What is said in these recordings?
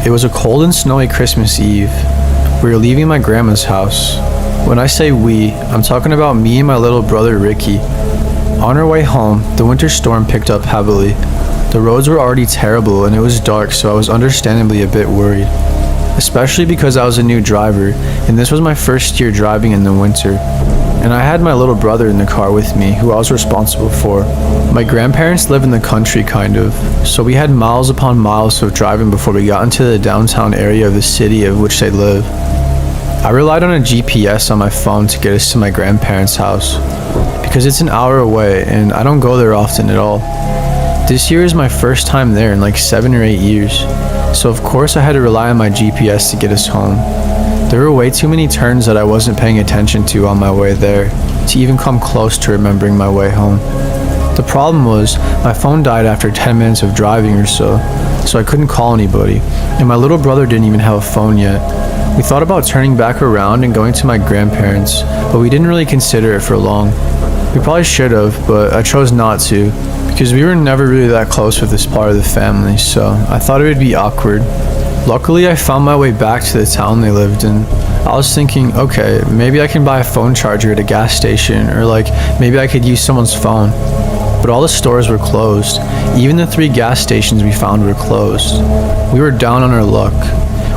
It was a cold and snowy Christmas Eve. We were leaving my grandma's house. When I say we, I'm talking about me and my little brother Ricky. On our way home, the winter storm picked up heavily. The roads were already terrible and it was dark, so I was understandably a bit worried. Especially because I was a new driver, and this was my first year driving in the winter. And I had my little brother in the car with me, who I was responsible for. My grandparents live in the country kind of, so we had miles upon miles of driving before we got into the downtown area of the city of which they live. I relied on a GPS on my phone to get us to my grandparents' house, because it's an hour away and I don't go there often at all. This year is my first time there in like 7 or 8 years, so of course I had to rely on my GPS to get us home. There were way too many turns that I wasn't paying attention to on my way there to even come close to remembering my way home. The problem was, my phone died after 10 minutes of driving or so I couldn't call anybody, and my little brother didn't even have a phone yet. We thought about turning back around and going to my grandparents, but we didn't really consider it for long. We probably should have, but I chose not to, because we were never really that close with this part of the family, so I thought it would be awkward. Luckily, I found my way back to the town they lived in. I was thinking, okay, maybe I can buy a phone charger at a gas station, or like, maybe I could use someone's phone. But all the stores were closed. Even the 3 gas stations we found were closed. We were down on our luck.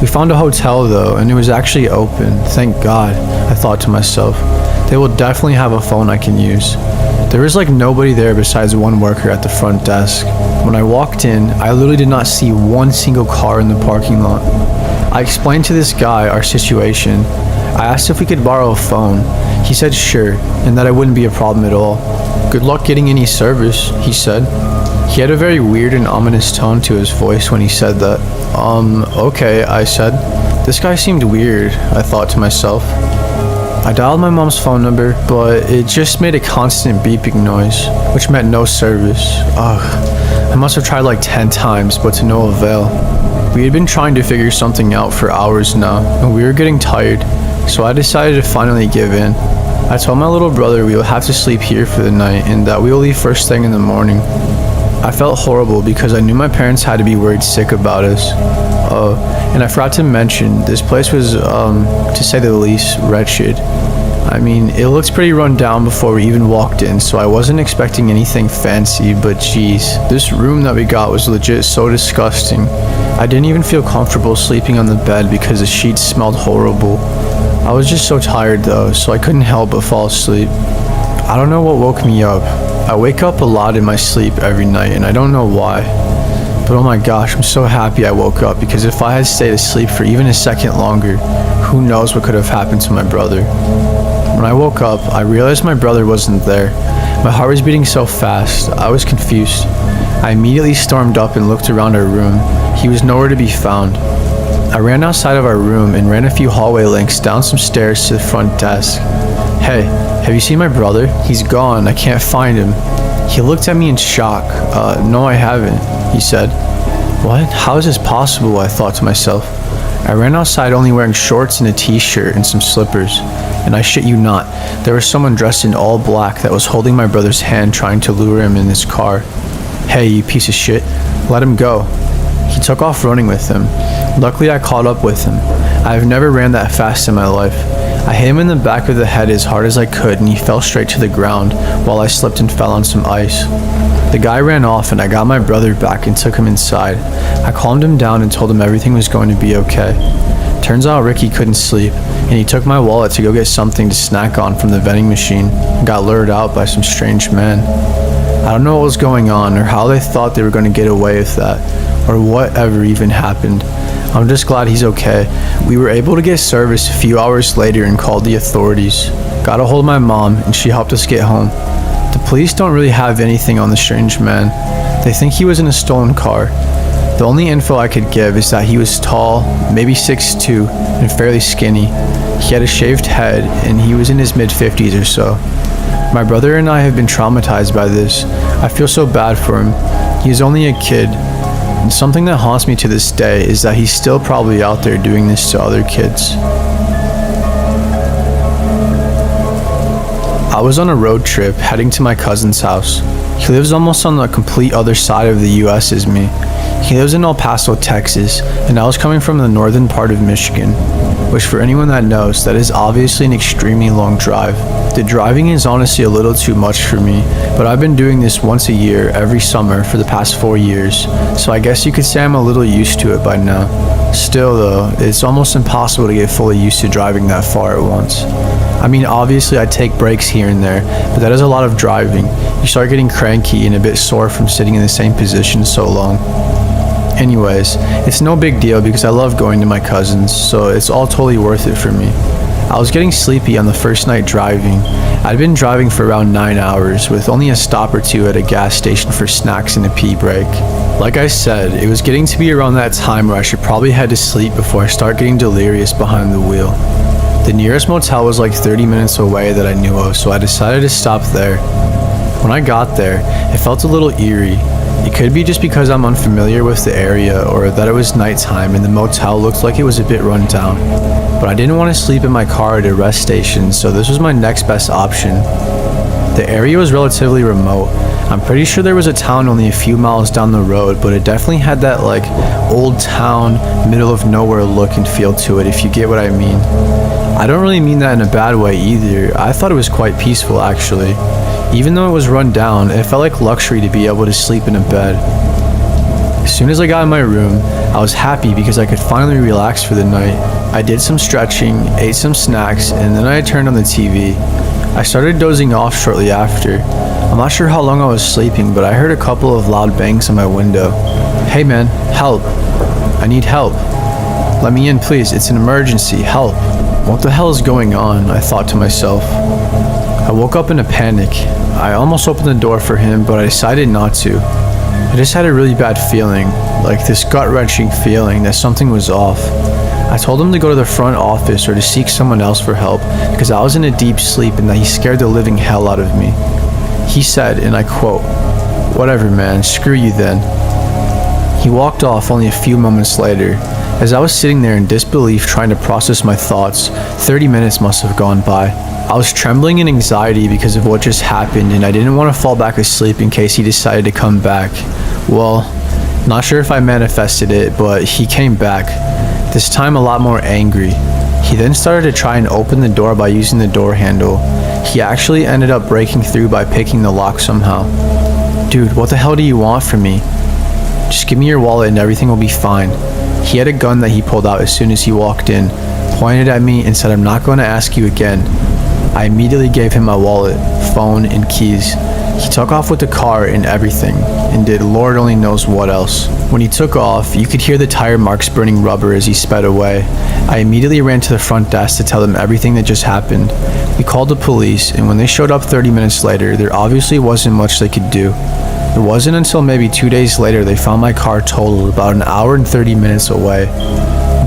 We found a hotel though, and it was actually open. Thank God, I thought to myself. They will definitely have a phone I can use. There was like nobody there besides one worker at the front desk. When I walked in, I literally did not see one single car in the parking lot. I explained to this guy our situation. I asked if we could borrow a phone. He said sure, and that it wouldn't be a problem at all. Good luck getting any service, he said. He had a very weird and ominous tone to his voice when he said that. Okay, I said. This guy seemed weird, I thought to myself. I dialed my mom's phone number, but it just made a constant beeping noise, which meant no service. Ugh, I must have tried like 10 times, but to no avail. We had been trying to figure something out for hours now, and we were getting tired, so I decided to finally give in. I told my little brother we will have to sleep here for the night, and that we will leave first thing in the morning. I felt horrible because I knew my parents had to be worried sick about us. And I forgot to mention, this place was, to say the least, wretched. I mean, it looks pretty run down before we even walked in, so I wasn't expecting anything fancy, but geez, this room that we got was legit so disgusting. I didn't even feel comfortable sleeping on the bed because the sheets smelled horrible. I was just so tired though, so I couldn't help but fall asleep. I don't know what woke me up. I wake up a lot in my sleep every night, and I don't know why. But oh my gosh, I'm so happy I woke up, because if I had stayed asleep for even a second longer, who knows what could have happened to my brother. When I woke up, I realized my brother wasn't there. My heart was beating so fast, I was confused. I immediately stormed up and looked around our room. He was nowhere to be found. I ran outside of our room and ran a few hallway lengths down some stairs to the front desk. Hey, have you seen my brother? He's gone, I can't find him. He looked at me in shock. No I haven't, he said. What? How is this possible? I thought to myself. I ran outside only wearing shorts and a t-shirt and some slippers. And I shit you not, there was someone dressed in all black that was holding my brother's hand trying to lure him in his car. Hey, you piece of shit, let him go. He took off running with him. Luckily I caught up with him. I have never ran that fast in my life. I hit him in the back of the head as hard as I could, and he fell straight to the ground while I slipped and fell on some ice. The guy ran off, and I got my brother back and took him inside. I calmed him down and told him everything was going to be okay. Turns out Ricky couldn't sleep, and he took my wallet to go get something to snack on from the vending machine and got lured out by some strange man. I don't know what was going on or how they thought they were going to get away with that, or whatever even happened. I'm just glad he's okay. We were able to get service a few hours later and called the authorities. Got a hold of my mom, and she helped us get home. The police don't really have anything on the strange man. They think he was in a stolen car. The only info I could give is that he was tall, maybe 6'2", and fairly skinny. He had a shaved head, and he was in his mid-50s or so. My brother and I have been traumatized by this. I feel so bad for him. He is only a kid. And something that haunts me to this day is that he's still probably out there doing this to other kids. I was on a road trip heading to my cousin's house. He lives almost on the complete other side of the US as me. He lives in El Paso, Texas, and I was coming from the northern part of Michigan, which for anyone that knows, that is obviously an extremely long drive. The driving is honestly a little too much for me, but I've been doing this once a year every summer for the past 4 years, so I guess you could say I'm a little used to it by now. Still though, it's almost impossible to get fully used to driving that far at once. I mean, obviously I take breaks here and there, but that is a lot of driving. You start getting cranky and a bit sore from sitting in the same position so long. Anyways, it's no big deal because I love going to my cousin's, so it's all totally worth it for me. I was getting sleepy on the first night driving. I'd been driving for around 9 hours, with only a stop or two at a gas station for snacks and a pee break. Like I said, it was getting to be around that time where I should probably head to sleep before I start getting delirious behind the wheel. The nearest motel was like 30 minutes away that I knew of, so I decided to stop there. When I got there, it felt a little eerie. It could be just because I'm unfamiliar with the area or that it was nighttime and the motel looked like it was a bit run down. But I didn't want to sleep in my car at a rest station, so this was my next best option. The area was relatively remote. I'm pretty sure there was a town only a few miles down the road, but it definitely had that like old town, middle of nowhere look and feel to it, if you get what I mean. I don't really mean that in a bad way either. I thought it was quite peaceful actually. Even though it was run down, it felt like luxury to be able to sleep in a bed. As soon as I got in my room, I was happy because I could finally relax for the night. I did some stretching, ate some snacks, and then I turned on the TV. I started dozing off shortly after. I'm not sure how long I was sleeping, but I heard a couple of loud bangs on my window. Hey man, help. I need help. Let me in please, it's an emergency, help. What the hell is going on? I thought to myself. I woke up in a panic. I almost opened the door for him, but I decided not to. I just had a really bad feeling, like this gut-wrenching feeling that something was off. I told him to go to the front office or to seek someone else for help because I was in a deep sleep and that he scared the living hell out of me. He said, and I quote, "Whatever man, screw you then." He walked off only a few moments later. As I was sitting there in disbelief trying to process my thoughts, 30 minutes must have gone by. I was trembling in anxiety because of what just happened, and I didn't want to fall back asleep in case he decided to come back. Well, not sure if I manifested it, but he came back, this time a lot more angry. He then started to try and open the door by using the door handle. He actually ended up breaking through by picking the lock somehow. Dude, what the hell do you want from me? Just give me your wallet and everything will be fine. He had a gun that he pulled out as soon as he walked in, pointed at me and said, "I'm not going to ask you again." I immediately gave him my wallet, phone, and keys. He took off with the car and everything, and did Lord only knows what else. When he took off, you could hear the tire marks burning rubber as he sped away. I immediately ran to the front desk to tell them everything that just happened. We called the police, and when they showed up 30 minutes later, there obviously wasn't much they could do. It wasn't until maybe 2 days later they found my car totaled about an hour and 30 minutes away.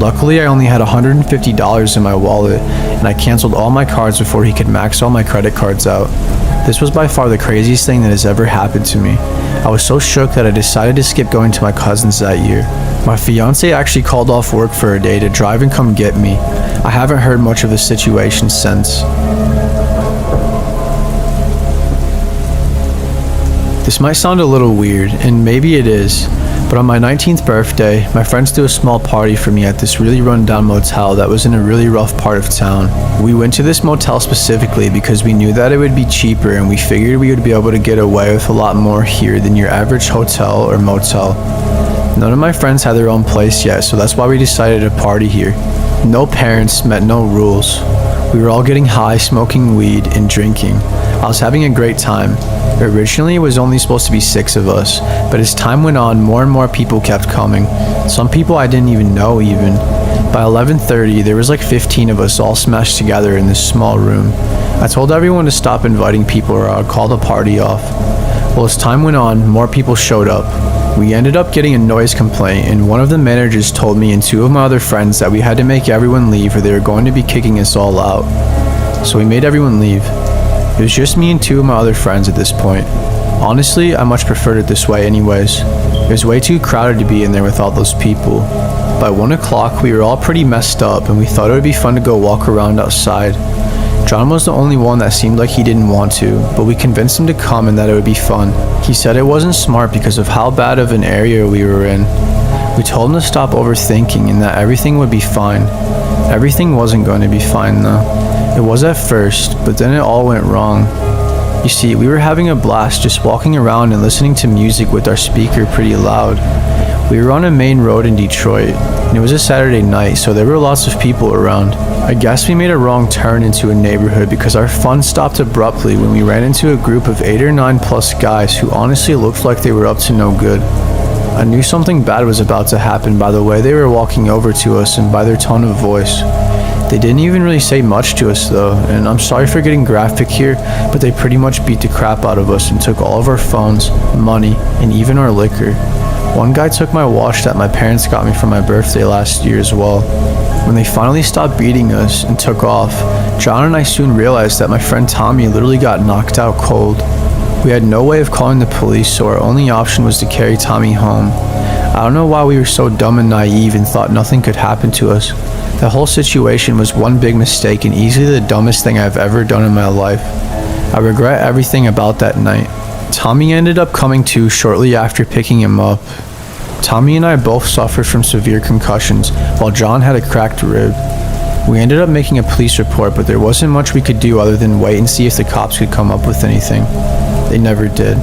Luckily, I only had $150 in my wallet, and I canceled all my cards before he could max all my credit cards out. This was by far the craziest thing that has ever happened to me. I was so shook that I decided to skip going to my cousin's that year. My fiance actually called off work for a day to drive and come get me. I haven't heard much of the situation since. This might sound a little weird, and maybe it is, but on my 19th birthday, my friends threw a small party for me at this really run-down motel that was in a really rough part of town. We went to this motel specifically because we knew that it would be cheaper and we figured we would be able to get away with a lot more here than your average hotel or motel. None of my friends had their own place yet, so that's why we decided to party here. No parents meant no rules. We were all getting high, smoking weed, and drinking. I was having a great time. Originally, it was only supposed to be 6 of us, but as time went on, more and more people kept coming. Some people I didn't even know even. By 11:30, there was like 15 of us all smashed together in this small room. I told everyone to stop inviting people or I'd call the party off. Well, as time went on, more people showed up. We ended up getting a noise complaint, and one of the managers told me and 2 of my other friends that we had to make everyone leave or they were going to be kicking us all out. So we made everyone leave. It was just me and 2 of my other friends at this point. Honestly, I much preferred it this way anyways. It was way too crowded to be in there with all those people. By 1 o'clock, we were all pretty messed up and we thought it would be fun to go walk around outside. John was the only one that seemed like he didn't want to, but we convinced him to come and that it would be fun. He said it wasn't smart because of how bad of an area we were in. We told him to stop overthinking and that everything would be fine. Everything wasn't going to be fine though. It was at first, but then it all went wrong. You see, we were having a blast just walking around and listening to music with our speaker pretty loud. We were on a main road in Detroit, and it was a Saturday night, so there were lots of people around. I guess we made a wrong turn into a neighborhood because our fun stopped abruptly when we ran into a group of 8 or 9 plus guys who honestly looked like they were up to no good. I knew something bad was about to happen by the way they were walking over to us and by their tone of voice. They didn't even really say much to us though, and I'm sorry for getting graphic here, but they pretty much beat the crap out of us and took all of our phones, money, and even our liquor. One guy took my watch that my parents got me for my birthday last year as well. When they finally stopped beating us and took off, John and I soon realized that my friend Tommy literally got knocked out cold. We had no way of calling the police, so our only option was to carry Tommy home. I don't know why we were so dumb and naive and thought nothing could happen to us. The whole situation was one big mistake and easily the dumbest thing I've ever done in my life. I regret everything about that night. Tommy ended up coming to shortly after picking him up. Tommy and I both suffered from severe concussions, while John had a cracked rib. We ended up making a police report, but there wasn't much we could do other than wait and see if the cops could come up with anything. They never did.